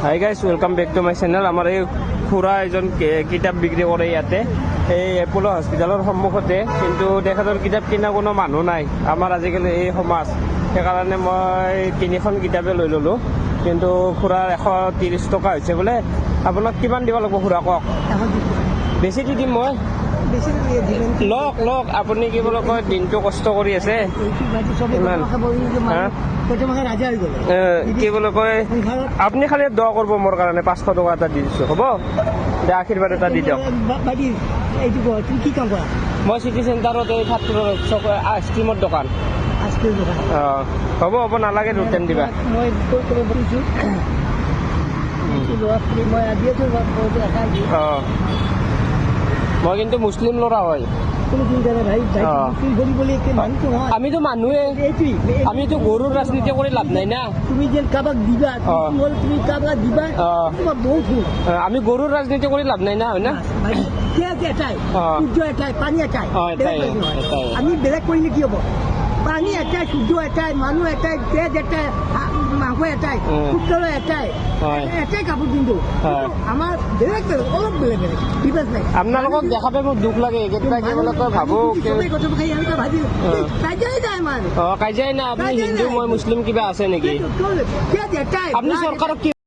High guys, welcome back to my channel. আমাৰ এই খুৰা এজন কিতাপ বিক্ৰী কৰে ইয়াতে, এই এপ'ল' হস্পিটেলৰ সন্মুখতে। কিন্তু তেখেতৰ কিতাপ কিনা কোনো মানুহ নাই আমাৰ আজিকালি এই সমাজ। সেইকাৰণে মই 3খন কিতাপে লৈ ল'লোঁ। কিন্তু খুৰাৰ 130 টকা হৈছে বোলে। আপোনাক কিমান দিব লাগিব খুৰা কওক? বেছি দি দিম মই। লওক লওক, আপুনি কি বুলি কয়, দিনটো কষ্ট কৰি আছে। কি বুলি কয়, আপুনি খালি দোৱা কৰিব মোৰ কাৰণে। 500 টকা এটা দি দিছোঁ, হ'ব? দে, আশীৰ্বাদ এটা দি দিয়ক। মই চিটি চেণ্টাৰত এই ছাত্ৰৰ আইচক্ৰীমৰ দোকান। হ'ব হ'ব, নালাগে ৰিটাৰ্ণ দিবা। মই কিন্তু মুছলিম ল'ৰা হয়। আমিতো মানুহে, আমিতো গৰুৰ ৰাজনীতি কৰি লাভ নাই না। তুমি যেন কাৰোবাক দিবা, তুমি কাৰোবাক দিবা, বহুত আমি গৰুৰ ৰাজনীতি কৰি লাভ নাই না, হয় না? এটাই সূৰ্য এটাই, পানী এটাই। আমি বেলেগ কৰিলে কি হ'ব? পানী এটাই, সূৰ্য এটাই, মানুহ এটাই, তেজ এটাই, মাংস এটাই, সূৰ্য এটাই, এটাই কাপোৰ পিন্ধো। আমাৰ বেলেগ বেলেগ, অলপ বেলেগ বেলেগ, ডিফাৰেঞ্চ নাই। আপোনালোকক দেখা পাই মোৰ দুখ লাগে। ভাবো কাজিয়াই নাই। আপুনি হিন্দু, মই মুছলিম, কিবা আছে নেকি? আপুনি চৰকাৰক